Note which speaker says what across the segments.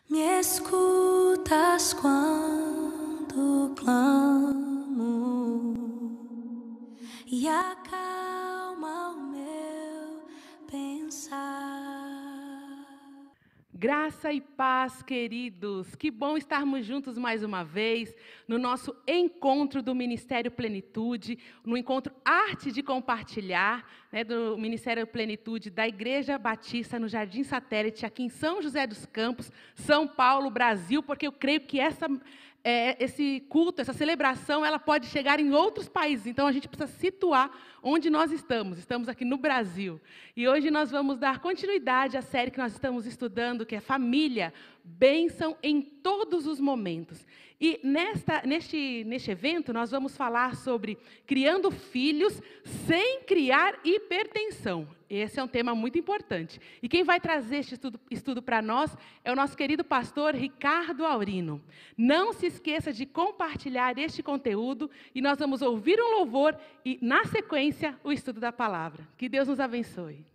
Speaker 1: Me escutas quando clamo e acalma o meu pensar.
Speaker 2: Graça e paz, queridos. Que bom estarmos juntos mais uma vez no nosso encontro do Ministério Plenitude, no encontro Arte de Compartilhar, do Ministério Plenitude da Igreja Batista no Jardim Satélite, aqui em São José dos Campos, São Paulo, Brasil, porque eu creio que esse culto, essa celebração, ela pode chegar em outros países. Então, a gente precisa situar onde nós estamos. Estamos aqui no Brasil. E hoje nós vamos dar continuidade à série que nós estamos estudando, que é Família, Bênção em Todos os Momentos. E neste evento, nós vamos falar sobre criando filhos sem criar hipertensão. Esse é um tema muito importante. E quem vai trazer este estudo para nós é o nosso querido pastor Ricardo Aurino. Não se esqueça de compartilhar este conteúdo e nós vamos ouvir um louvor e, na sequência, o estudo da palavra. Que Deus nos abençoe.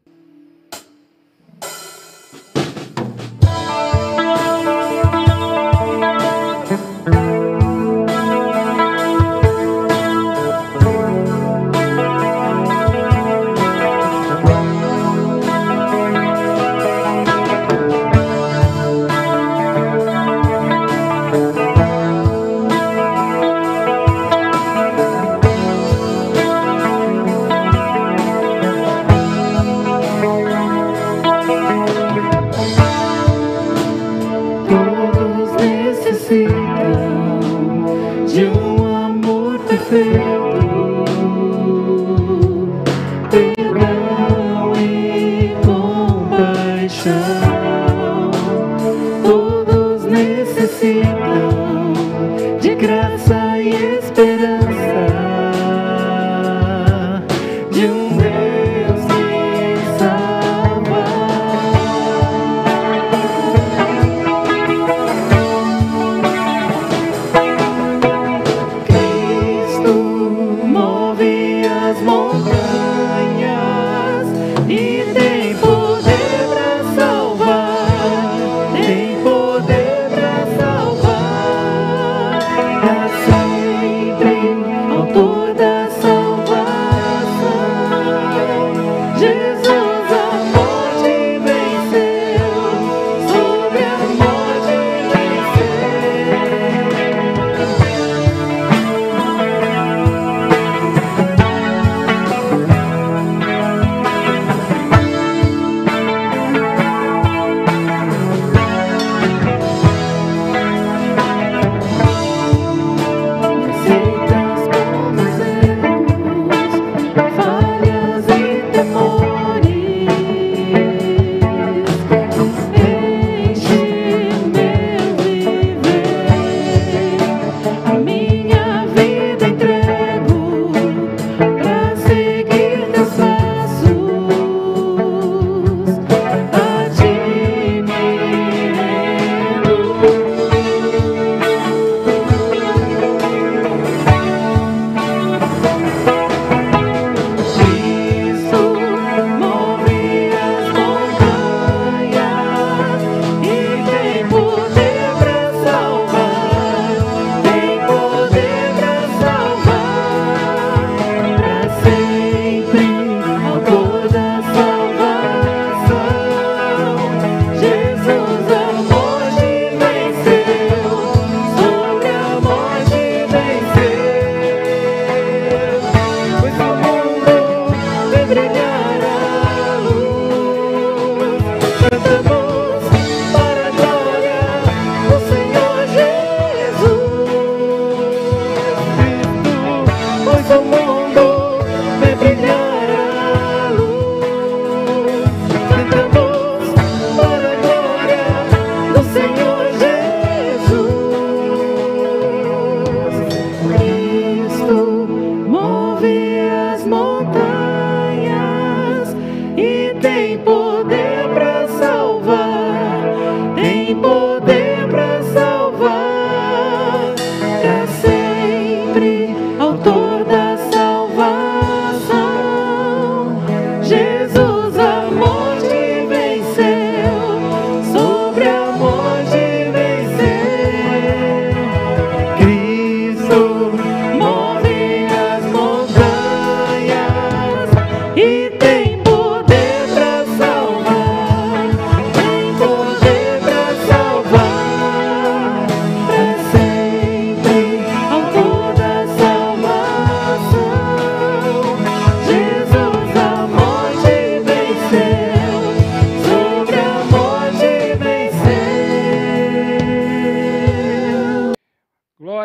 Speaker 1: Jesus, amor te venceu, sobre amor te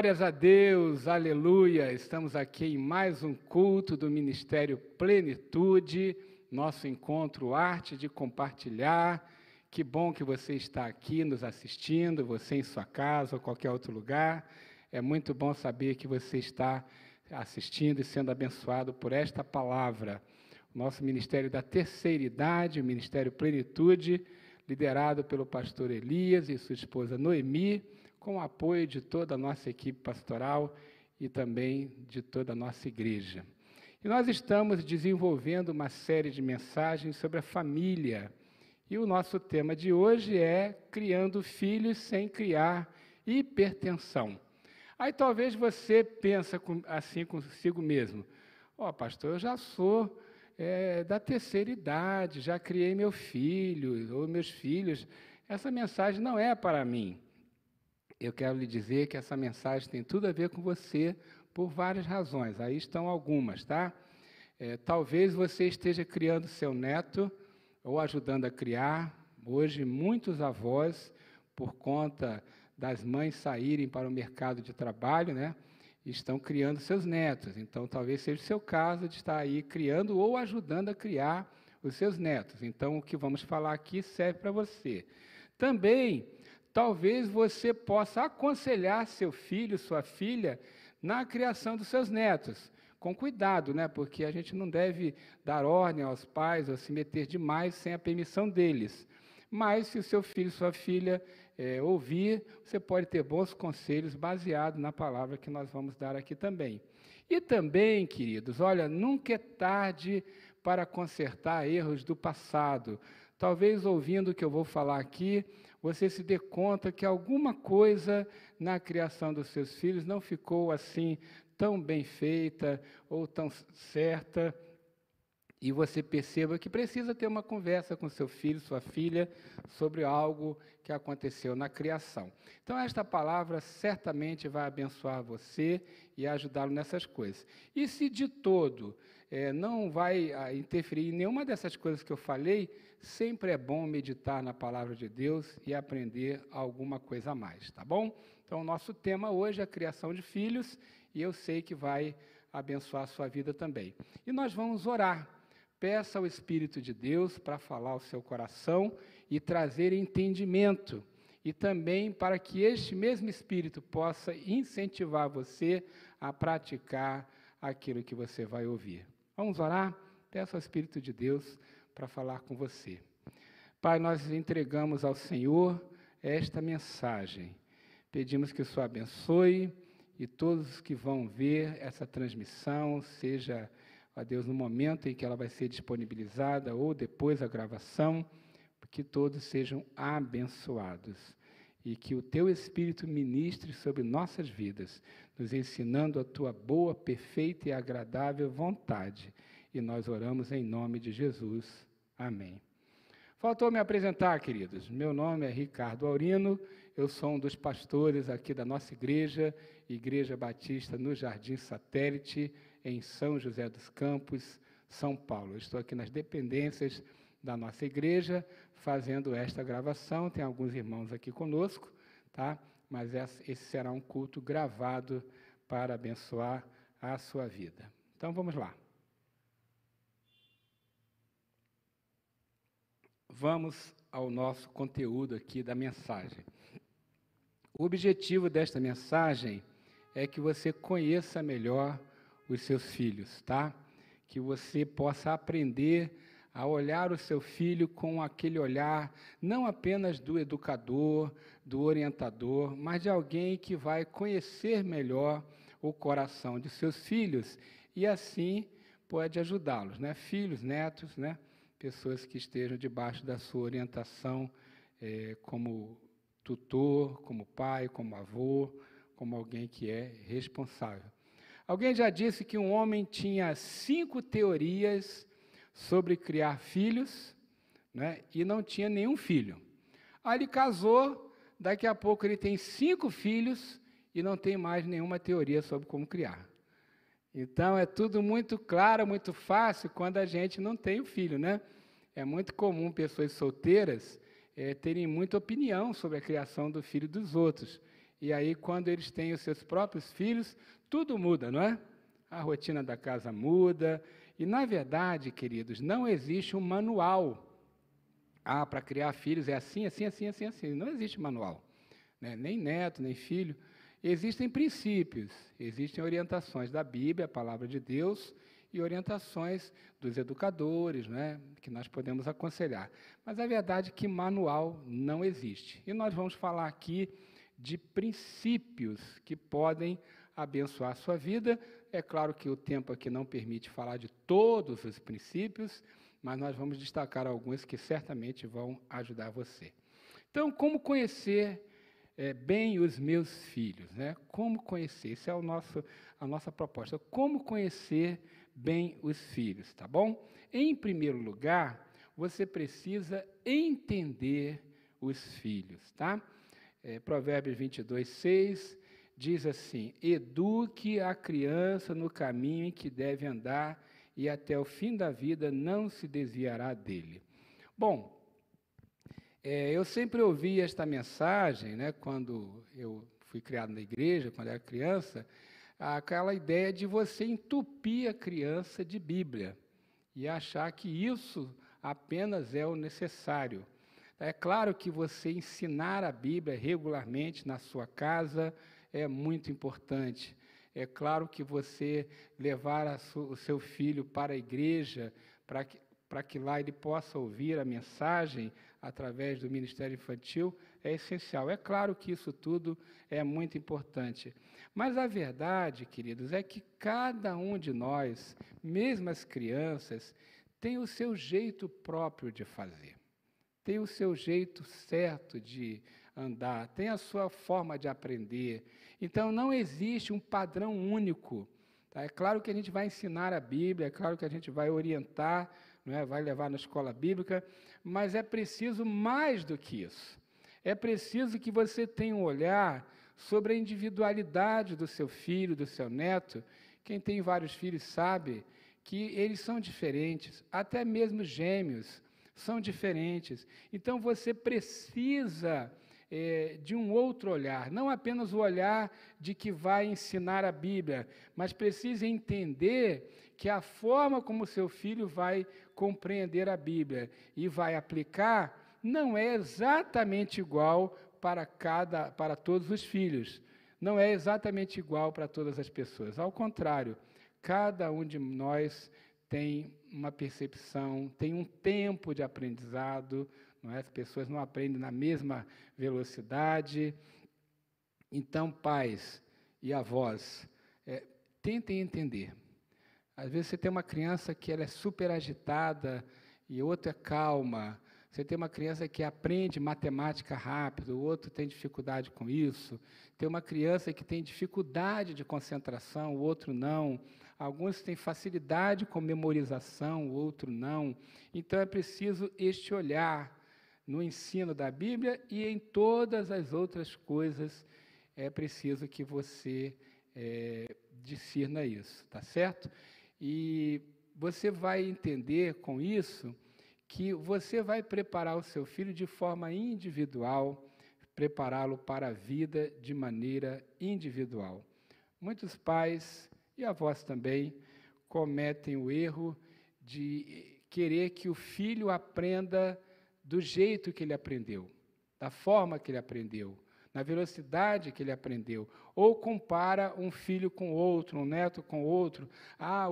Speaker 3: Glórias a Deus, aleluia! Estamos aqui em mais um culto do Ministério Plenitude, nosso encontro Arte de Compartilhar. Que bom que você está aqui nos assistindo, você em sua casa ou qualquer outro lugar. É muito bom saber que você está assistindo e sendo abençoado por esta palavra. O nosso Ministério da Terceira Idade, o Ministério Plenitude, liderado pelo pastor Elias e sua esposa Noemi, com o apoio de toda a nossa equipe pastoral e também de toda a nossa igreja. E nós estamos desenvolvendo uma série de mensagens sobre a família. E o nosso tema de hoje é criando filhos sem criar hipertensão. Aí talvez você pense assim consigo mesmo: pastor, eu já sou da terceira idade, já criei meu filho ou meus filhos, essa mensagem não é para mim. Eu quero lhe dizer que essa mensagem tem tudo a ver com você por várias razões. Aí estão algumas, tá? Talvez você esteja criando seu neto ou ajudando a criar. Hoje, muitos avós, por conta das mães saírem para o mercado de trabalho, né, estão criando seus netos. Então, talvez seja o seu caso de estar aí criando ou ajudando a criar os seus netos. Então, o que vamos falar aqui serve para você. Também, talvez você possa aconselhar seu filho, sua filha, na criação dos seus netos. Com cuidado, né? Porque a gente não deve dar ordem aos pais ou se meter demais sem a permissão deles. Mas, se o seu filho, sua filha ouvir, você pode ter bons conselhos baseados na palavra que nós vamos dar aqui também. E também, queridos, olha, nunca é tarde para consertar erros do passado. Talvez, ouvindo o que eu vou falar aqui, você se dê conta que alguma coisa na criação dos seus filhos não ficou assim tão bem feita ou tão certa, e você perceba que precisa ter uma conversa com seu filho, sua filha, sobre algo que aconteceu na criação. Então, esta palavra certamente vai abençoar você e ajudá-lo nessas coisas. E se de todo não vai interferir em nenhuma dessas coisas que eu falei, sempre é bom meditar na palavra de Deus e aprender alguma coisa a mais, tá bom? Então, o nosso tema hoje é a criação de filhos, e eu sei que vai abençoar a sua vida também. E nós vamos orar. Peça ao Espírito de Deus para falar ao seu coração e trazer entendimento. E também para que este mesmo Espírito possa incentivar você a praticar aquilo que você vai ouvir. Vamos orar? Peça ao Espírito de Deus para falar com você. Pai, nós entregamos ao Senhor esta mensagem. Pedimos que o Senhor abençoe e todos que vão ver essa transmissão, seja, ó Deus, no momento em que ela vai ser disponibilizada ou depois da gravação, que todos sejam abençoados e que o Teu Espírito ministre sobre nossas vidas, nos ensinando a Tua boa, perfeita e agradável vontade. E nós oramos em nome de Jesus. Amém. Faltou me apresentar, queridos. Meu nome é Ricardo Aurino, eu sou um dos pastores aqui da nossa igreja, Igreja Batista no Jardim Satélite, em São José dos Campos, São Paulo. Eu estou aqui nas dependências da nossa igreja, fazendo esta gravação. Tem alguns irmãos aqui conosco, tá? Mas esse será um culto gravado para abençoar a sua vida. Então, vamos lá. Vamos ao nosso conteúdo aqui da mensagem. O objetivo desta mensagem é que você conheça melhor os seus filhos, tá? Que você possa aprender a olhar o seu filho com aquele olhar não apenas do educador, do orientador, mas de alguém que vai conhecer melhor o coração de seus filhos e assim pode ajudá-los, né? Filhos, netos, né? Pessoas que estejam debaixo da sua orientação como tutor, como pai, como avô, como alguém que é responsável. Alguém já disse que um homem tinha 5 teorias sobre criar filhos, né, e não tinha nenhum filho. Aí ele casou, daqui a pouco ele tem 5 filhos e não tem mais nenhuma teoria sobre como criar. Então, é tudo muito claro, muito fácil quando a gente não tem o filho, né? É muito comum pessoas solteiras terem muita opinião sobre a criação do filho dos outros. e aí, quando eles têm os seus próprios filhos, tudo muda, não é? A rotina da casa muda, e, na verdade, queridos, não existe um manual. Para criar filhos é assim, assim, assim, assim, assim. Não existe manual, né? Nem neto, nem filho. Existem princípios, existem orientações da Bíblia, a palavra de Deus, e orientações dos educadores, né, que nós podemos aconselhar. Mas a verdade é que manual não existe. E nós vamos falar aqui de princípios que podem abençoar a sua vida. É claro que o tempo aqui não permite falar de todos os princípios, mas nós vamos destacar alguns que certamente vão ajudar você. Então, como conhecer bem os meus filhos, né? Como conhecer? Essa é a nossa proposta. Como conhecer bem os filhos, tá bom? Em primeiro lugar, você precisa entender os filhos, tá? Provérbios 22:6 diz assim: eduque a criança no caminho em que deve andar, e até o fim da vida não se desviará dele. Bom, eu sempre ouvi esta mensagem, né, quando eu fui criado na igreja, quando era criança, aquela ideia de você entupir a criança de Bíblia e achar que isso apenas é o necessário. É claro que você ensinar a Bíblia regularmente na sua casa é muito importante. É claro que você levar o seu filho para a igreja, para que lá ele possa ouvir a mensagem através do Ministério Infantil, é essencial. É claro que isso tudo é muito importante. Mas a verdade, queridos, é que cada um de nós, mesmo as crianças, tem o seu jeito próprio de fazer, tem o seu jeito certo de andar, tem a sua forma de aprender. Então, não existe um padrão único. Tá? É claro que a gente vai ensinar a Bíblia, é claro que a gente vai orientar, não é? Vai levar na escola bíblica, mas é preciso mais do que isso. É preciso que você tenha um olhar sobre a individualidade do seu filho, do seu neto. Quem tem vários filhos sabe que eles são diferentes, até mesmo gêmeos são diferentes. Então, você precisa de um outro olhar, não apenas o olhar de que vai ensinar a Bíblia, mas precisa entender que a forma como seu filho vai compreender a Bíblia e vai aplicar não é exatamente igual para todos os filhos, não é exatamente igual para todas as pessoas. Ao contrário, cada um de nós tem uma percepção, tem um tempo de aprendizado, não é? As pessoas não aprendem na mesma velocidade. Então, pais e avós, tentem entender. Às vezes você tem uma criança que ela é super agitada e outra é calma. Você tem uma criança que aprende matemática rápido, o outro tem dificuldade com isso. Tem uma criança que tem dificuldade de concentração, o outro não. Alguns têm facilidade com memorização, o outro não. Então, é preciso este olhar no ensino da Bíblia e em todas as outras coisas. É preciso que você discirna isso, tá certo? E você vai entender com isso que você vai preparar o seu filho de forma individual, prepará-lo para a vida de maneira individual. Muitos pais e avós também cometem o erro de querer que o filho aprenda do jeito que ele aprendeu, da forma que ele aprendeu, na velocidade que ele aprendeu, ou compara um filho com outro, um neto com outro.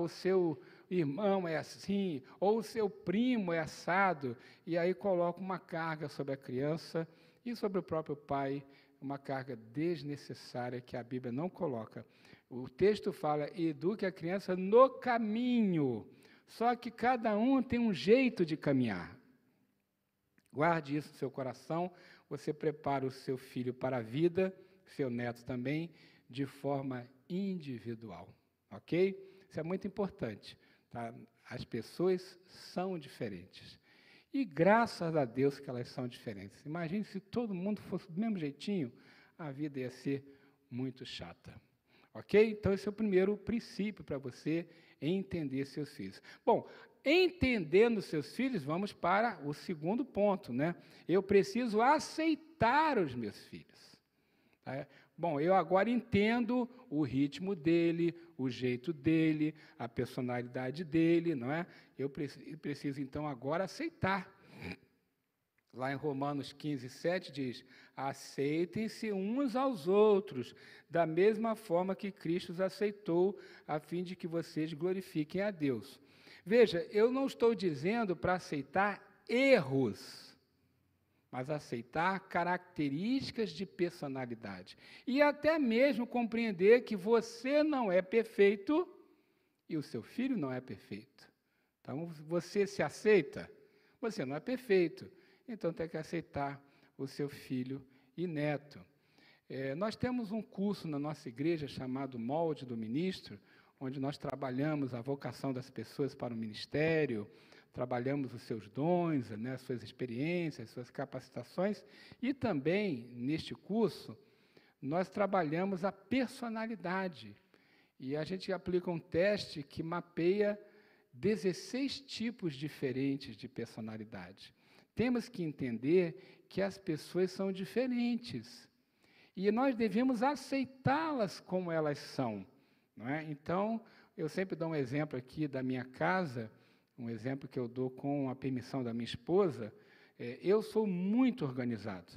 Speaker 3: O seu irmão é assim, ou o seu primo é assado, e aí coloca uma carga sobre a criança e sobre o próprio pai, uma carga desnecessária que a Bíblia não coloca. O texto fala: eduque a criança no caminho, só que cada um tem um jeito de caminhar. Guarde isso no seu coração. Você prepara o seu filho para a vida, seu neto também, de forma individual, ok? Isso é muito importante, tá? As pessoas são diferentes. E graças a Deus que elas são diferentes. Imagine se todo mundo fosse do mesmo jeitinho, a vida ia ser muito chata, ok? Então, esse é o primeiro princípio para você entender seus filhos. Bom, entendendo seus filhos, vamos para o segundo ponto, né? Eu preciso aceitar os meus filhos. Tá? Bom, eu agora entendo o ritmo dele, o jeito dele, a personalidade dele, não é? Eu preciso, então, agora aceitar. Lá em Romanos 15, 7 diz: aceitem-se uns aos outros, da mesma forma que Cristo os aceitou, a fim de que vocês glorifiquem a Deus. Veja, eu não estou dizendo para aceitar erros, mas aceitar características de personalidade. E até mesmo compreender que você não é perfeito e o seu filho não é perfeito. Então, você se aceita? Você não é perfeito. Então, tem que aceitar o seu filho e neto. Nós temos um curso na nossa igreja chamado Molde do Ministro, onde nós trabalhamos a vocação das pessoas para o ministério, trabalhamos os seus dons, né, suas experiências, suas capacitações, e também, neste curso, nós trabalhamos a personalidade. E a gente aplica um teste que mapeia 16 tipos diferentes de personalidade. Temos que entender que as pessoas são diferentes e nós devemos aceitá-las como elas são, não é? Então, eu sempre dou um exemplo aqui da minha casa, um exemplo que eu dou com a permissão da minha esposa. Eu sou muito organizado.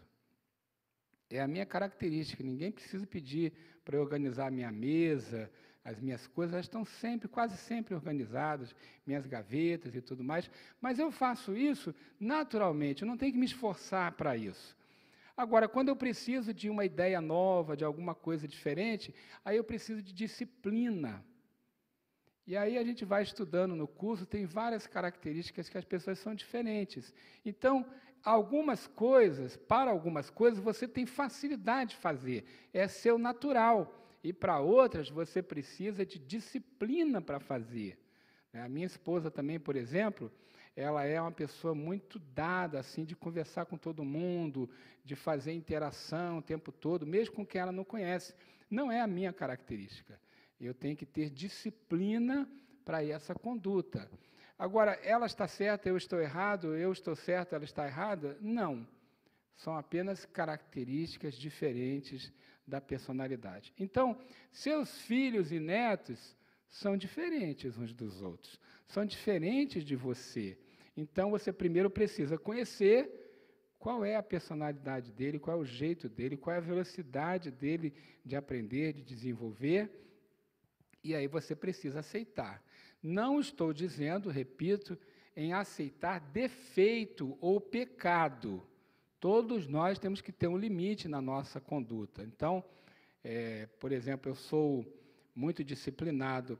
Speaker 3: É a minha característica, ninguém precisa pedir para eu organizar a minha mesa, as minhas coisas, elas estão sempre, quase sempre organizadas, minhas gavetas e tudo mais, mas eu faço isso naturalmente, eu não tenho que me esforçar para isso. Agora, quando eu preciso de uma ideia nova, de alguma coisa diferente, aí eu preciso de disciplina. E aí a gente vai estudando no curso, tem várias características que as pessoas são diferentes. Então, para algumas coisas, você tem facilidade de fazer, é seu natural. E para outras, você precisa de disciplina para fazer. A minha esposa também, por exemplo, ela é uma pessoa muito dada, assim, de conversar com todo mundo, de fazer interação o tempo todo, mesmo com quem ela não conhece. Não é a minha característica. Eu tenho que ter disciplina para essa conduta. Agora, ela está certa, eu estou errado, eu estou certo, ela está errada? Não. São apenas características diferentes da personalidade. Então, seus filhos e netos são diferentes uns dos outros, são diferentes de você. Então, você primeiro precisa conhecer qual é a personalidade dele, qual é o jeito dele, qual é a velocidade dele de aprender, de desenvolver, e aí você precisa aceitar. Não estou dizendo, repito, em aceitar defeito ou pecado. Todos nós temos que ter um limite na nossa conduta. Então, por exemplo, eu sou muito disciplinado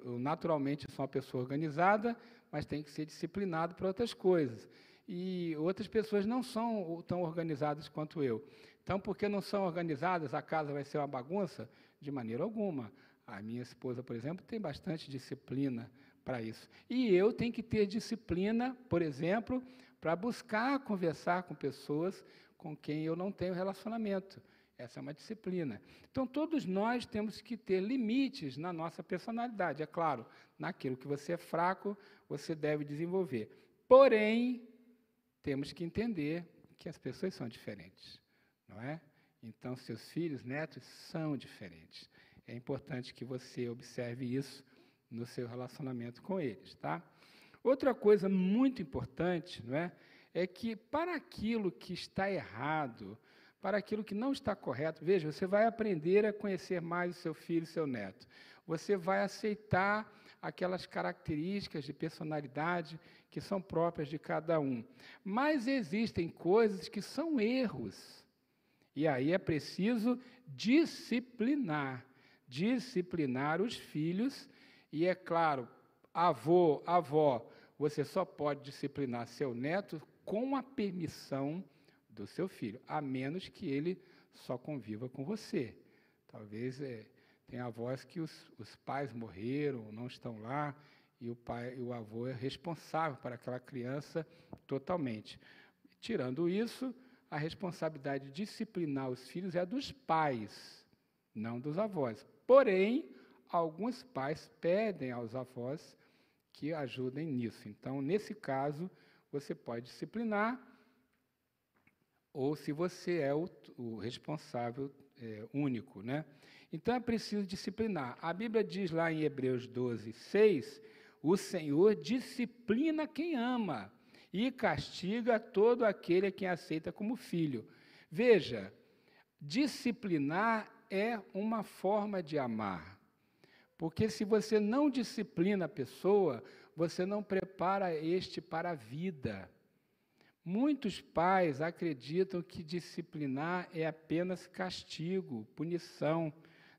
Speaker 3: eu naturalmente sou uma pessoa organizada, mas tenho que ser disciplinado para outras coisas. E outras pessoas não são tão organizadas quanto eu. Então, porque não são organizadas, a casa vai ser uma bagunça? De maneira alguma. A minha esposa, por exemplo, tem bastante disciplina para isso. E eu tenho que ter disciplina, por exemplo, para buscar conversar com pessoas com quem eu não tenho relacionamento. Essa é uma disciplina. Então, todos nós temos que ter limites na nossa personalidade. É claro, naquilo que você é fraco, você deve desenvolver. Porém, temos que entender que as pessoas são diferentes, não é? Então, seus filhos, netos são diferentes. É importante que você observe isso no seu relacionamento com eles, tá? Outra coisa muito importante, não é? É que para aquilo que está errado, para aquilo que não está correto, veja, você vai aprender a conhecer mais o seu filho e seu neto. Você vai aceitar aquelas características de personalidade que são próprias de cada um. Mas existem coisas que são erros. E aí é preciso disciplinar os filhos. E, é claro, avô, avó, você só pode disciplinar seu neto com a permissão do seu filho, a menos que ele só conviva com você. Talvez tem avós que os pais morreram, não estão lá, e o avô é responsável por aquela criança totalmente. Tirando isso, a responsabilidade de disciplinar os filhos é dos pais, não dos avós. Porém, alguns pais pedem aos avós que ajudem nisso. Então, nesse caso, você pode disciplinar, ou se você é o responsável, único, né? Então é preciso disciplinar. A Bíblia diz lá em Hebreus 12, 6, o Senhor disciplina quem ama e castiga todo aquele a quem aceita como filho. Veja, disciplinar é uma forma de amar. Porque se você não disciplina a pessoa, você não prepara este para a vida. Muitos pais acreditam que disciplinar é apenas castigo, punição.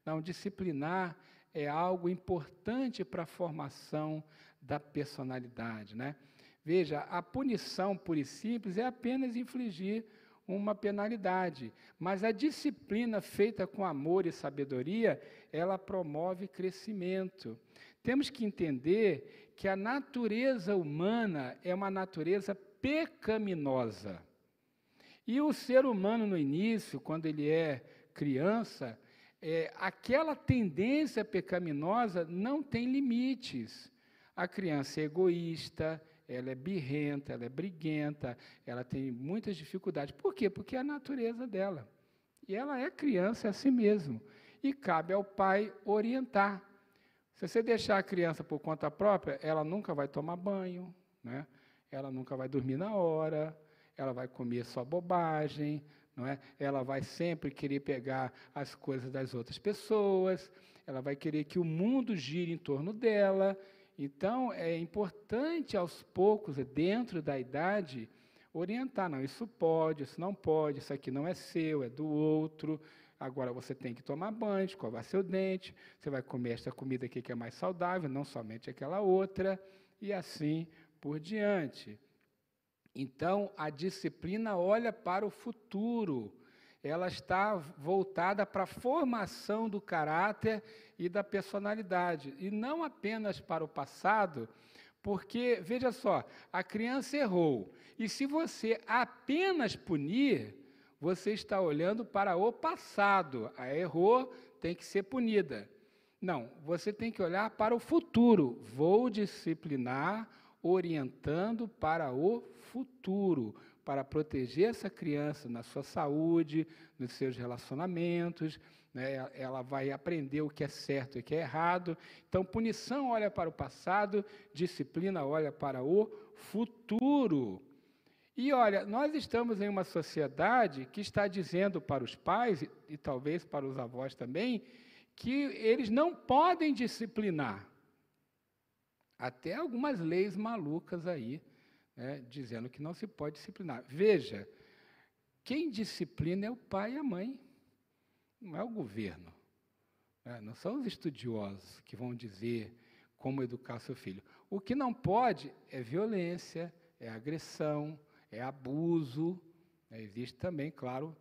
Speaker 3: Não, disciplinar é algo importante para a formação da personalidade, né? Veja, a punição pura e simples é apenas infligir uma penalidade, mas a disciplina feita com amor e sabedoria, ela promove crescimento. Temos que entender que a natureza humana é uma natureza pecaminosa. E o ser humano, no início, quando ele é criança, aquela tendência pecaminosa não tem limites. A criança é egoísta, ela é birrenta, ela é briguenta, ela tem muitas dificuldades. Por quê? Porque é a natureza dela. E ela é criança, é assim mesmo. E cabe ao pai orientar. Se você deixar a criança por conta própria, ela nunca vai tomar banho, né? Ela nunca vai dormir na hora, ela vai comer só bobagem, não é? Ela vai sempre querer pegar as coisas das outras pessoas, ela vai querer que o mundo gire em torno dela. Então, é importante, aos poucos, dentro da idade, orientar. Não, isso pode, isso não pode, isso aqui não é seu, é do outro. Agora você tem que tomar banho, escovar seu dente, você vai comer esta comida aqui que é mais saudável, não somente aquela outra, e assim por diante. Então, a disciplina olha para o futuro, ela está voltada para a formação do caráter e da personalidade, e não apenas para o passado, porque, veja só, a criança errou, e se você apenas punir, você está olhando para o passado. A errou, tem que ser punida. Não, você tem que olhar para o futuro. Vou disciplinar, orientando para o futuro, para proteger essa criança na sua saúde, nos seus relacionamentos, né? Ela vai aprender o que é certo e o que é errado. Então, punição olha para o passado, disciplina olha para o futuro. E olha, nós estamos em uma sociedade que está dizendo para os pais, e talvez para os avós também, que eles não podem disciplinar. Até algumas leis malucas aí, né, dizendo que não se pode disciplinar. Veja, quem disciplina é o pai e a mãe, não é o governo. Né? Não são os estudiosos que vão dizer como educar seu filho. O que não pode é violência, é agressão, é abuso, né? Existe também, claro,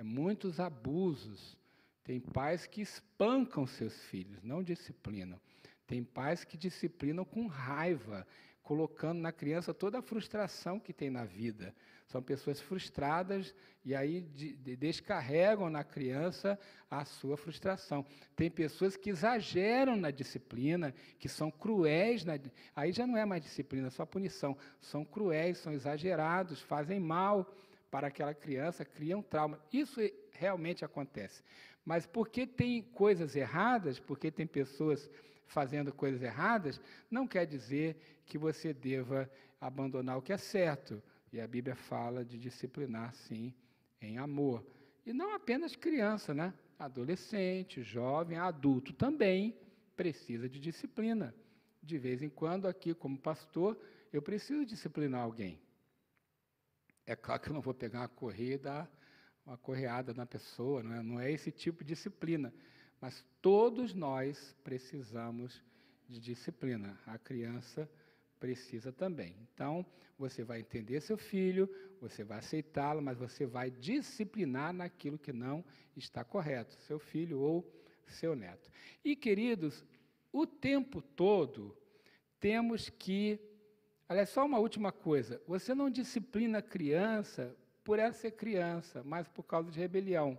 Speaker 3: muitos abusos. Tem pais que espancam seus filhos, não disciplinam. Tem pais que disciplinam com raiva, colocando na criança toda a frustração que tem na vida. São pessoas frustradas e aí descarregam na criança a sua frustração. Tem pessoas que exageram na disciplina, que são cruéis. Aí já não é mais disciplina, é só punição. São cruéis, são exagerados, fazem mal para aquela criança, criam trauma. Isso realmente acontece. Mas porque tem coisas erradas, porque tem pessoas fazendo coisas erradas, não quer dizer que você deva abandonar o que é certo. E a Bíblia fala de disciplinar, sim, em amor. E não apenas criança, né? Adolescente, jovem, adulto também precisa de disciplina. De vez em quando, aqui como pastor, eu preciso disciplinar alguém. É claro que eu não vou pegar uma correia e dar uma correada na pessoa, não é esse tipo de disciplina. Mas todos nós precisamos de disciplina. A criança precisa também. Então, você vai entender seu filho, você vai aceitá-lo, mas você vai disciplinar naquilo que não está correto, seu filho ou seu neto. E, queridos, o tempo todo temos que... Olha, só uma última coisa. Você não disciplina a criança por ela ser criança, mas por causa de rebelião.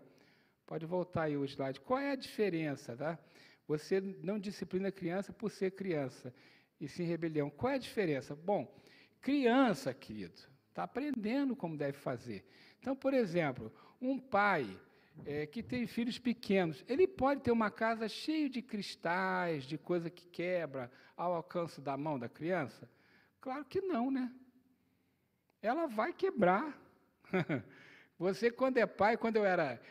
Speaker 3: Pode voltar aí o slide. Qual é a diferença, tá? Você não disciplina a criança por ser criança, e sim rebelião. Qual é a diferença? Bom, criança, querido, está aprendendo como deve fazer. Então, por exemplo, um pai que tem filhos pequenos, ele pode ter uma casa cheia de cristais, de coisa que quebra ao alcance da mão da criança? Claro que não, né? Ela vai quebrar. Você, quando é pai,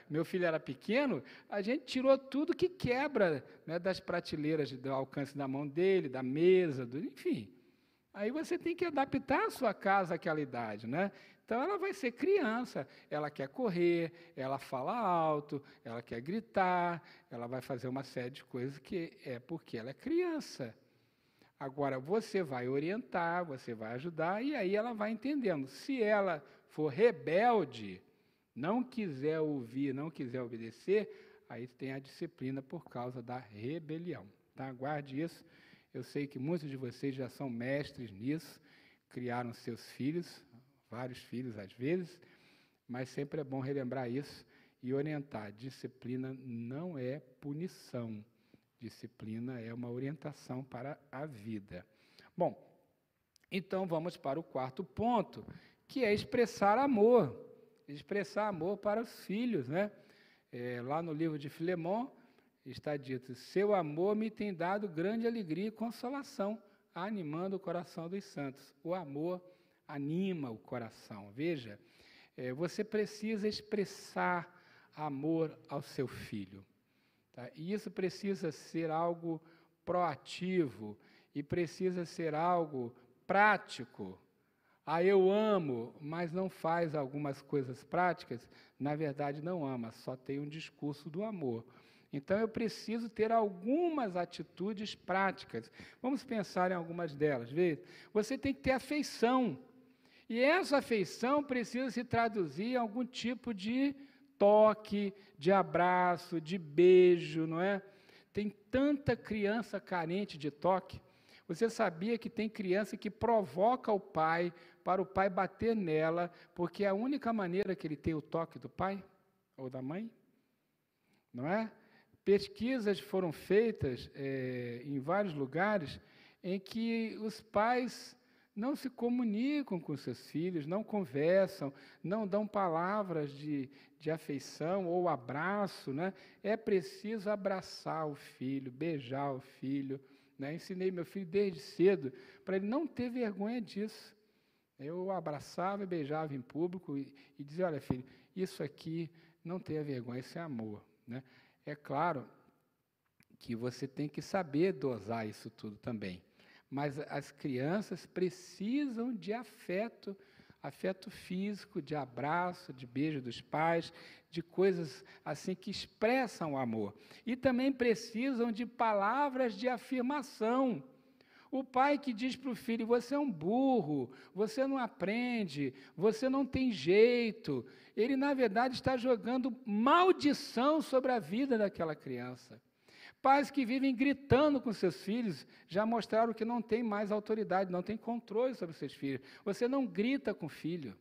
Speaker 3: meu filho era pequeno, a gente tirou tudo que quebra, né, das prateleiras do alcance da mão dele, da mesa, enfim. Aí você tem que adaptar a sua casa àquela idade, né? Então, ela vai ser criança, ela quer correr, ela fala alto, ela quer gritar, ela vai fazer uma série de coisas que é porque ela é criança. Agora, você vai orientar, você vai ajudar, e aí ela vai entendendo. Se ela for rebelde, não quiser ouvir, não quiser obedecer, aí tem a disciplina por causa da rebelião. Tá? Guarde isso. Eu sei que muitos de vocês já são mestres nisso, criaram seus filhos, vários filhos às vezes, mas sempre é bom relembrar isso e orientar. Disciplina não é punição. Disciplina é uma orientação para a vida. Bom, então vamos para o quarto ponto, que é expressar amor. Expressar amor para os filhos, né? Lá no livro de Filemão está dito: seu amor me tem dado grande alegria e consolação, animando o coração dos santos. O amor anima o coração. Veja, você precisa expressar amor ao seu filho. Tá? E isso precisa ser algo proativo e precisa ser algo prático. Eu amo, mas não faz algumas coisas práticas, na verdade não ama, só tem um discurso do amor. Então, eu preciso ter algumas atitudes práticas. Vamos pensar em algumas delas. Veja, você tem que ter afeição. E essa afeição precisa se traduzir em algum tipo de toque, de abraço, de beijo, não é? Tem tanta criança carente de toque. Você sabia que tem criança que provoca o pai para o pai bater nela, porque é a única maneira que ele tem o toque do pai ou da mãe? Não é? Pesquisas foram feitas em vários lugares em que os pais não se comunicam com seus filhos, não conversam, não dão palavras de afeição ou abraço, né? É preciso abraçar o filho, beijar o filho, né? Ensinei meu filho desde cedo para ele não ter vergonha disso. Eu o abraçava e beijava em público e dizia: olha, filho, isso aqui não tenha vergonha, isso é amor, né? É claro que você tem que saber dosar isso tudo também. Mas as crianças precisam de afeto, afeto físico, de abraço, de beijo dos pais, de coisas assim que expressam o amor. E também precisam de palavras de afirmação. O pai que diz para o filho: você é um burro, você não aprende, você não tem jeito, ele, na verdade, está jogando maldição sobre a vida daquela criança. Pais que vivem gritando com seus filhos já mostraram que não tem mais autoridade, não tem controle sobre seus filhos. Você não grita com o filho,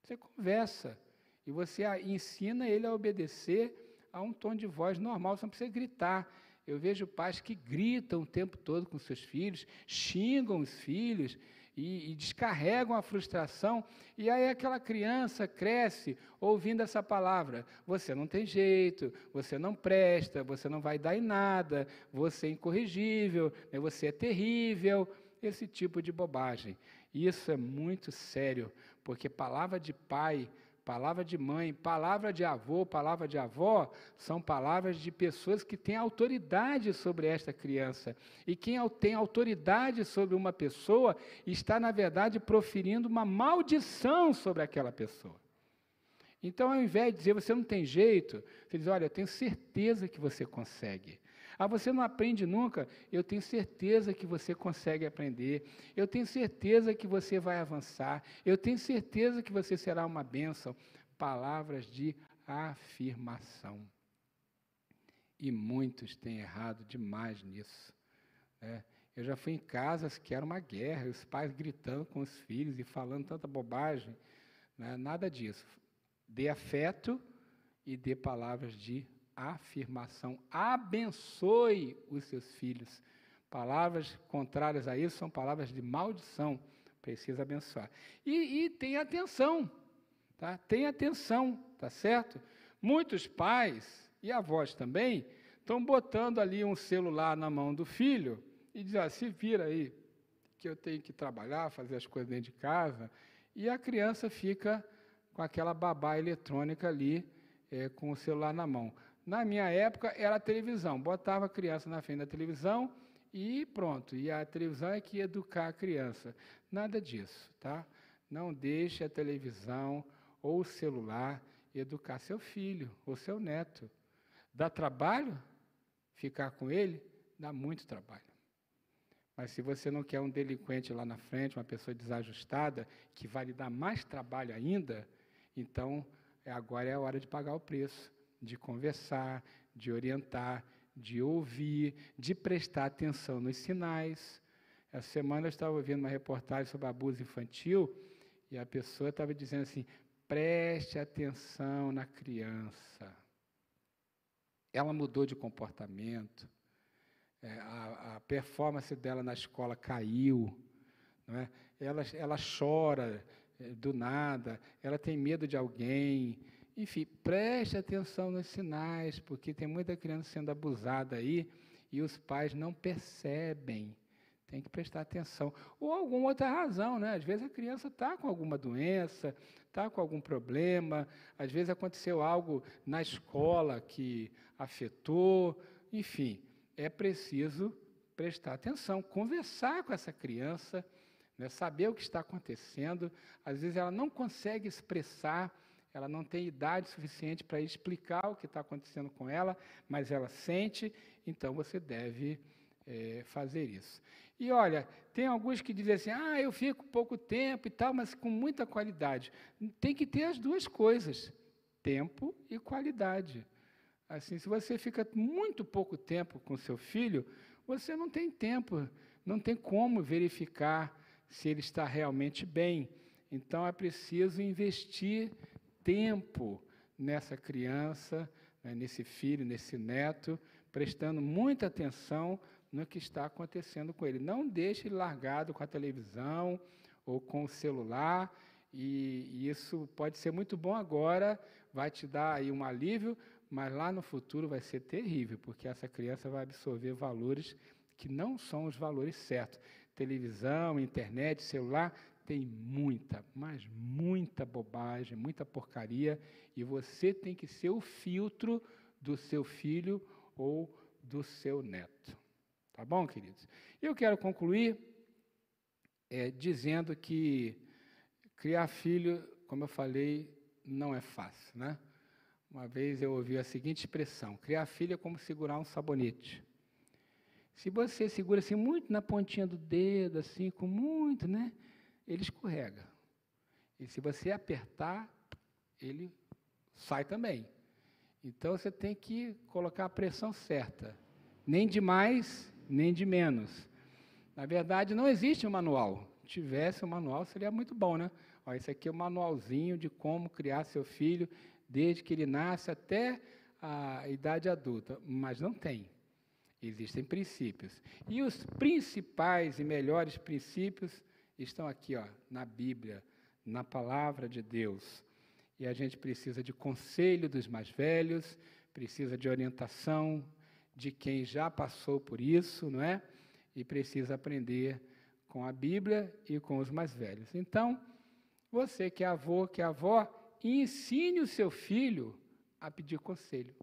Speaker 3: você conversa. E você ensina ele a obedecer a um tom de voz normal, você não precisa gritar. Eu vejo pais que gritam o tempo todo com seus filhos, xingam os filhos e descarregam a frustração, e aí aquela criança cresce ouvindo essa palavra: você não tem jeito, você não presta, você não vai dar em nada, você é incorrigível, né, você é terrível, esse tipo de bobagem. Isso é muito sério, porque palavra de pai, palavra de mãe, palavra de avô, palavra de avó, são palavras de pessoas que têm autoridade sobre esta criança. E quem tem autoridade sobre uma pessoa está, na verdade, proferindo uma maldição sobre aquela pessoa. Então, ao invés de dizer: você não tem jeito, você diz: olha, eu tenho certeza que você consegue. Você não aprende nunca? Eu tenho certeza que você consegue aprender. Eu tenho certeza que você vai avançar. Eu tenho certeza que você será uma bênção. Palavras de afirmação. E muitos têm errado demais nisso, né? Eu já fui em casas que era uma guerra, os pais gritando com os filhos e falando tanta bobagem, né? Nada disso. Dê afeto e dê palavras de afirmação. Abençoe os seus filhos. Palavras contrárias a isso são palavras de maldição. Precisa abençoar. E tenha atenção, tá? Tenha atenção, tá certo? Muitos pais, e avós também, estão botando ali um celular na mão do filho e dizem, se vira aí, que eu tenho que trabalhar, fazer as coisas dentro de casa, e a criança fica com aquela babá eletrônica ali, com o celular na mão. Na minha época, era a televisão. Botava a criança na frente da televisão e pronto. E a televisão é que ia educar a criança. Nada disso, tá? Não deixe a televisão ou o celular educar seu filho ou seu neto. Dá trabalho ficar com ele? Dá muito trabalho. Mas se você não quer um delinquente lá na frente, uma pessoa desajustada, que vai lhe dar mais trabalho ainda, então agora é a hora de pagar o preço, de conversar, de orientar, de ouvir, de prestar atenção nos sinais. Essa semana eu estava ouvindo uma reportagem sobre abuso infantil e a pessoa estava dizendo assim, preste atenção na criança. Ela mudou de comportamento, a performance dela na escola caiu, não é? Ela chora do nada, ela tem medo de alguém. Enfim, preste atenção nos sinais, porque tem muita criança sendo abusada aí e os pais não percebem. Tem que prestar atenção. Ou alguma outra razão, né? Às vezes a criança está com alguma doença, está com algum problema, às vezes aconteceu algo na escola que afetou, enfim, é preciso prestar atenção, conversar com essa criança, né? Saber o que está acontecendo. Às vezes ela não consegue expressar, ela não tem idade suficiente para explicar o que está acontecendo com ela, mas ela sente, então você deve fazer isso. E olha, tem alguns que dizem assim, eu fico pouco tempo e tal, mas com muita qualidade. Tem que ter as duas coisas, tempo e qualidade. Assim, se você fica muito pouco tempo com seu filho, você não tem tempo, não tem como verificar se ele está realmente bem. Então, é preciso investir tempo nessa criança, né, nesse filho, nesse neto, prestando muita atenção no que está acontecendo com ele. Não deixe ele largado com a televisão ou com o celular, e isso pode ser muito bom agora, vai te dar aí um alívio, mas lá no futuro vai ser terrível, porque essa criança vai absorver valores que não são os valores certos. Televisão, internet, celular, tem muita, mas muita bobagem, muita porcaria, e você tem que ser o filtro do seu filho ou do seu neto. Tá bom, queridos? Eu quero concluir dizendo que criar filho, como eu falei, não é fácil, né? Uma vez eu ouvi a seguinte expressão, criar filho é como segurar um sabonete. Se você segura assim muito na pontinha do dedo, assim, com muito, né? Ele escorrega. E se você apertar, ele sai também. Então, você tem que colocar a pressão certa. Nem de mais, nem de menos. Na verdade, não existe um manual. Se tivesse um manual, seria muito bom, né? Ó, esse aqui é o manualzinho de como criar seu filho, desde que ele nasce até a idade adulta. Mas não tem. Existem princípios. E os principais e melhores princípios estão aqui, ó, na Bíblia, na Palavra de Deus. E a gente precisa de conselho dos mais velhos, precisa de orientação de quem já passou por isso, não é? E precisa aprender com a Bíblia e com os mais velhos. Então, você que é avô, que é avó, ensine o seu filho a pedir conselho,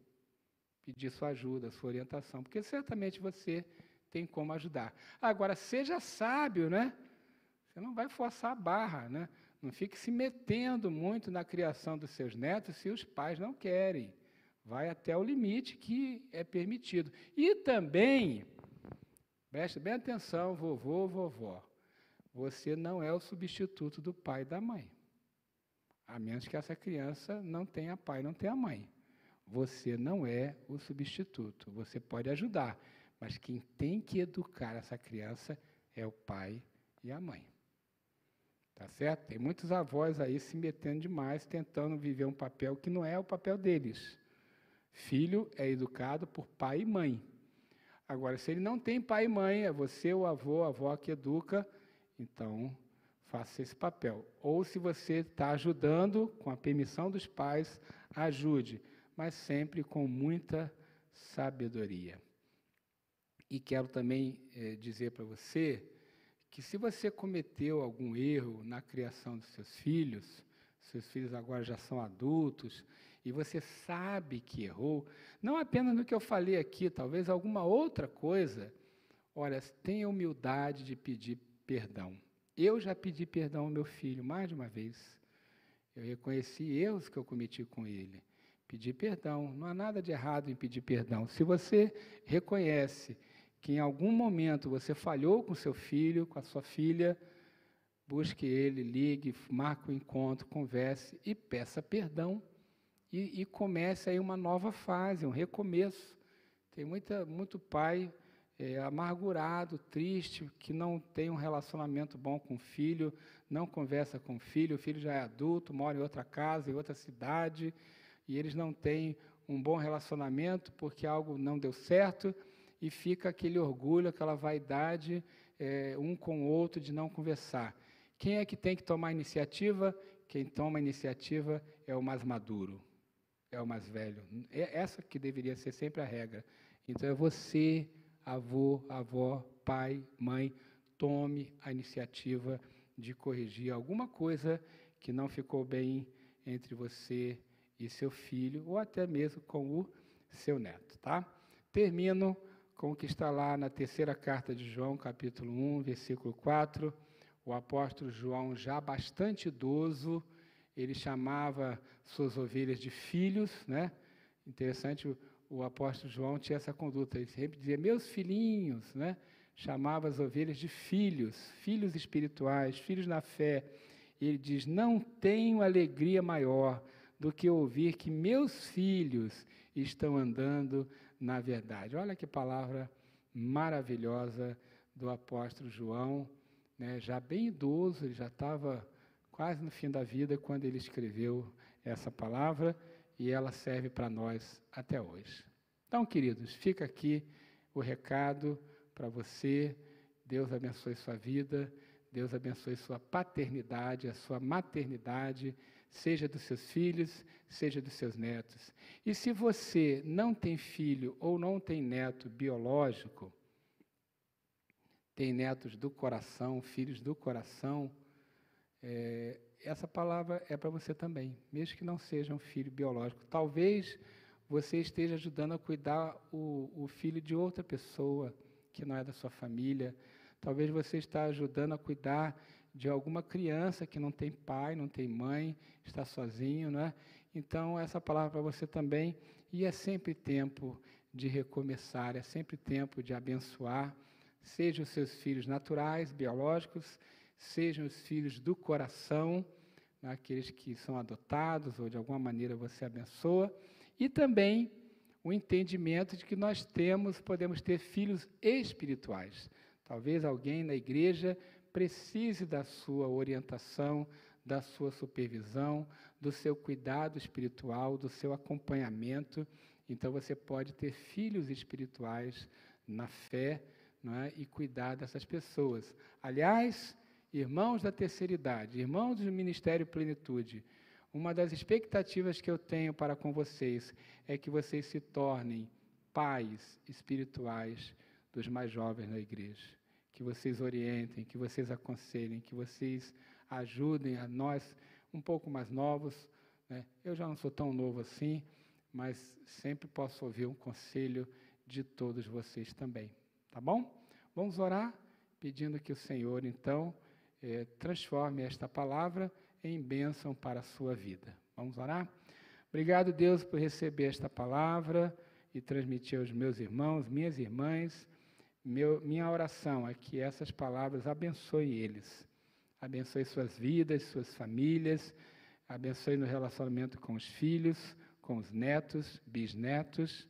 Speaker 3: pedir sua ajuda, sua orientação, porque certamente você tem como ajudar. Agora, seja sábio, né? Você não vai forçar a barra, né? Não fique se metendo muito na criação dos seus netos se os pais não querem. Vai até o limite que é permitido. E também, preste bem atenção, vovô, vovó, você não é o substituto do pai e da mãe. A menos que essa criança não tenha pai, não tenha mãe. Você não é o substituto. Você pode ajudar, mas quem tem que educar essa criança é o pai e a mãe. Tá certo? Tem muitos avós aí se metendo demais, tentando viver um papel que não é o papel deles. Filho é educado por pai e mãe. Agora, se ele não tem pai e mãe, é você, o avô, a avó que educa, então faça esse papel. Ou se você está ajudando, com a permissão dos pais, ajude. mas sempre com muita sabedoria. E quero também dizer para você que se você cometeu algum erro na criação dos seus filhos agora já são adultos, e você sabe que errou, não apenas no que eu falei aqui, talvez alguma outra coisa, olha, tenha humildade de pedir perdão. Eu já pedi perdão ao meu filho mais de uma vez. Eu reconheci erros que eu cometi com ele. Pedi perdão. Não há nada de errado em pedir perdão. Se você reconhece que em algum momento você falhou com seu filho, com a sua filha, busque ele, ligue, marque um encontro, converse e peça perdão. E comece aí uma nova fase, um recomeço. Tem muito pai amargurado, triste, que não tem um relacionamento bom com o filho, não conversa com o filho já é adulto, mora em outra casa, em outra cidade, e eles não têm um bom relacionamento porque algo não deu certo, e fica aquele orgulho, aquela vaidade, um com o outro, de não conversar. Quem é que tem que tomar a iniciativa? Quem toma a iniciativa é o mais maduro, é o mais velho. É essa que deveria ser sempre a regra. Então, é você, avô, avó, pai, mãe, tome a iniciativa de corrigir alguma coisa que não ficou bem entre você e seu filho, ou até mesmo com o seu neto, tá? Termino com o que está lá na terceira carta de João, capítulo 1, versículo 4. O apóstolo João, já bastante idoso, ele chamava suas ovelhas de filhos, né? Interessante, o apóstolo João tinha essa conduta, ele sempre dizia, meus filhinhos, né? Chamava as ovelhas de filhos, filhos espirituais, filhos na fé. E ele diz, não tenho alegria maior do que ouvir que meus filhos estão andando na verdade. Olha que palavra maravilhosa do apóstolo João, né? Já bem idoso, ele já estava quase no fim da vida quando ele escreveu essa palavra, e ela serve para nós até hoje. Então, queridos, fica aqui o recado para você. Deus abençoe sua vida, Deus abençoe sua paternidade, a sua maternidade, seja dos seus filhos, seja dos seus netos. E se você não tem filho ou não tem neto biológico, tem netos do coração, filhos do coração, essa palavra é para você também, mesmo que não seja um filho biológico. Talvez você esteja ajudando a cuidar o filho de outra pessoa que não é da sua família. Talvez você está ajudando a cuidar de alguma criança que não tem pai, não tem mãe, está sozinho, né? Então, essa palavra para você também. E é sempre tempo de recomeçar, é sempre tempo de abençoar, sejam os seus filhos naturais, biológicos, sejam os filhos do coração, né, aqueles que são adotados ou de alguma maneira você abençoa, e também o entendimento de que nós podemos ter filhos espirituais. Talvez alguém na igreja precise da sua orientação, da sua supervisão, do seu cuidado espiritual, do seu acompanhamento. Então, você pode ter filhos espirituais na fé, não é? E cuidar dessas pessoas. Aliás, irmãos da terceira idade, irmãos do Ministério Plenitude, uma das expectativas que eu tenho para com vocês é que vocês se tornem pais espirituais dos mais jovens na igreja. Que vocês orientem, que vocês aconselhem, que vocês ajudem a nós um pouco mais novos, né? Eu já não sou tão novo assim, mas sempre posso ouvir um conselho de todos vocês também, tá bom? Vamos orar, pedindo que o Senhor, então, transforme esta palavra em bênção para a sua vida. Vamos orar? Obrigado, Deus, por receber esta palavra e transmitir aos meus irmãos, minhas irmãs. Minha oração é que essas palavras abençoem eles, abençoe suas vidas, suas famílias, abençoe no relacionamento com os filhos, com os netos, bisnetos,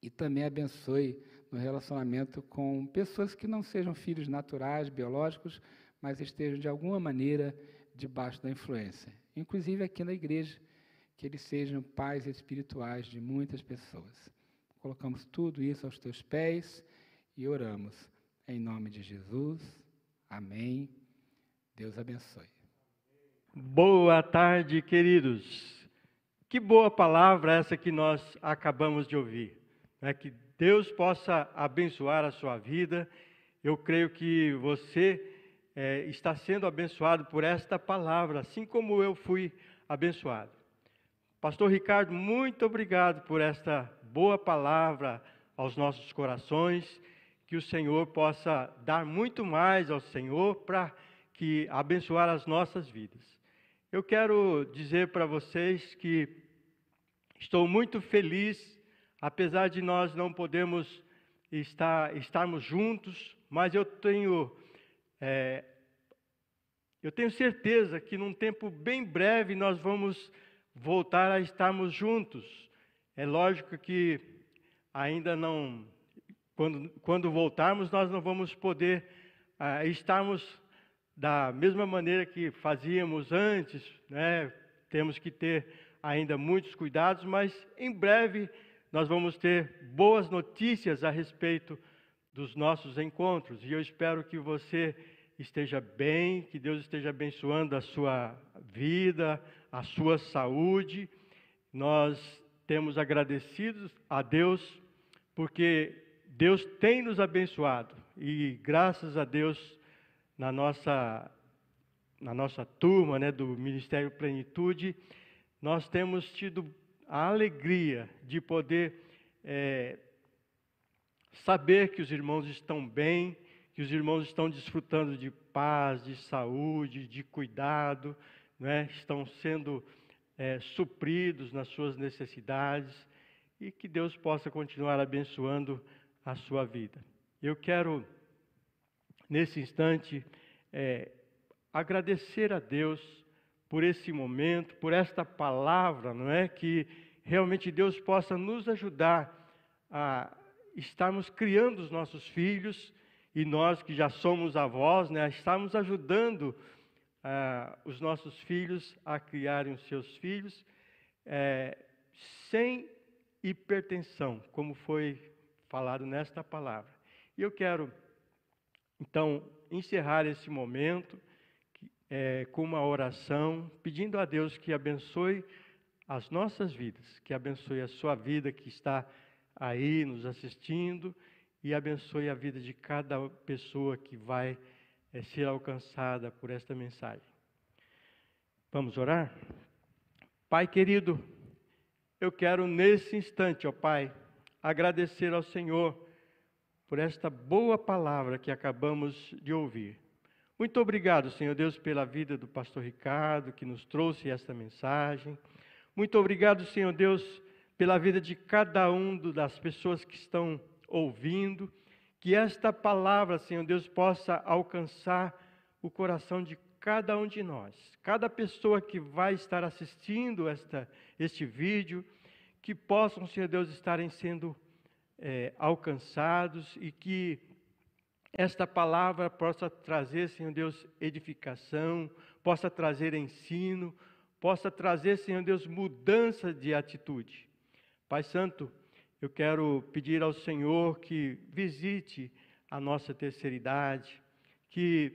Speaker 3: e também abençoe no relacionamento com pessoas que não sejam filhos naturais, biológicos, mas estejam de alguma maneira debaixo da influência. Inclusive aqui na igreja, que eles sejam pais espirituais de muitas pessoas. Colocamos tudo isso aos teus pés e oramos em nome de Jesus. Amém. Deus abençoe.
Speaker 4: Boa tarde, queridos. Que boa palavra essa que nós acabamos de ouvir. Né? Que Deus possa abençoar a sua vida. Eu creio que você está sendo abençoado por esta palavra, assim como eu fui abençoado. Pastor Ricardo, muito obrigado por esta boa palavra aos nossos corações. Que o Senhor possa dar muito mais ao Senhor para que abençoar as nossas vidas. Eu quero dizer para vocês que estou muito feliz, apesar de nós não podermos estarmos juntos, mas eu tenho certeza que num tempo bem breve nós vamos voltar a estarmos juntos. É lógico que ainda não, quando voltarmos, nós não vamos poder estarmos da mesma maneira que fazíamos antes, né? Temos que ter ainda muitos cuidados, mas em breve nós vamos ter boas notícias a respeito dos nossos encontros. E eu espero que você esteja bem, que Deus esteja abençoando a sua vida, a sua saúde. Nós temos agradecido a Deus, porque Deus tem nos abençoado. E graças a Deus, na nossa turma, né, do Ministério Plenitude, nós temos tido a alegria de poder saber que os irmãos estão bem, que os irmãos estão desfrutando de paz, de saúde, de cuidado, né? Estão sendo supridos nas suas necessidades, e que Deus possa continuar abençoando a sua vida. Eu quero, nesse instante, agradecer a Deus por esse momento, por esta palavra, não é? Que realmente Deus possa nos ajudar a estarmos criando os nossos filhos, e nós que já somos avós, né, estamos ajudando os nossos filhos a criarem os seus filhos sem hipertensão, como foi falado nesta palavra. E eu quero, então, encerrar esse momento com uma oração, pedindo a Deus que abençoe as nossas vidas, que abençoe a sua vida que está aí nos assistindo, e abençoe a vida de cada pessoa que vai ser alcançada por esta mensagem. Vamos orar? Pai querido, eu quero nesse instante, ó Pai, agradecer ao Senhor por esta boa palavra que acabamos de ouvir. Muito obrigado, Senhor Deus, pela vida do pastor Ricardo, que nos trouxe esta mensagem. Muito obrigado, Senhor Deus, pela vida de cada um das pessoas que estão ouvindo. Que esta palavra, Senhor Deus, possa alcançar o coração de cada um de nós. Cada pessoa que vai estar assistindo este vídeo, que possam, Senhor Deus, estarem sendo alcançados, e que esta palavra possa trazer, Senhor Deus, edificação, possa trazer ensino, possa trazer, Senhor Deus, mudança de atitude. Pai Santo, eu quero pedir ao Senhor que visite a nossa terceira idade, que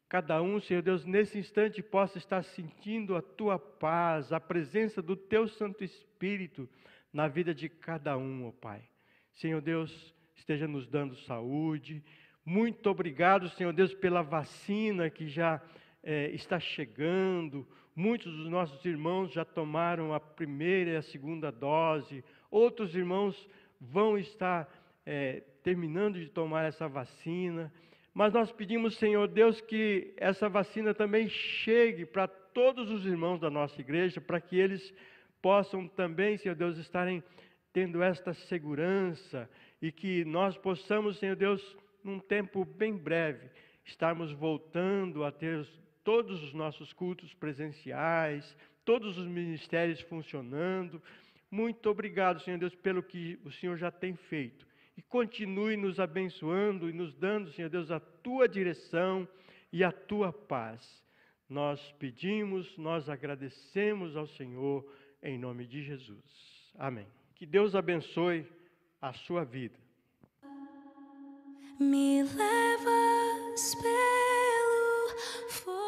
Speaker 4: cada um, Senhor Deus, nesse instante possa estar sentindo a Tua paz, a presença do Teu Santo Espírito na vida de cada um, ó Pai. Senhor Deus, esteja nos dando saúde. Muito obrigado, Senhor Deus, pela vacina que já está chegando. Muitos dos nossos irmãos já tomaram a primeira e a segunda dose. Outros irmãos vão estar terminando de tomar essa vacina. Mas nós pedimos, Senhor Deus, que essa vacina também chegue para todos os irmãos da nossa igreja, para que eles possam também, Senhor Deus, estarem tendo esta segurança, e que nós possamos, Senhor Deus, num tempo bem breve, estarmos voltando a ter todos os nossos cultos presenciais, todos os ministérios funcionando. Muito obrigado, Senhor Deus, pelo que o Senhor já tem feito. E continue nos abençoando e nos dando, Senhor Deus, a Tua direção e a Tua paz. Nós pedimos, nós agradecemos ao Senhor, em nome de Jesus. Amém. Que Deus abençoe a sua vida.
Speaker 1: Me levas pelo fogo.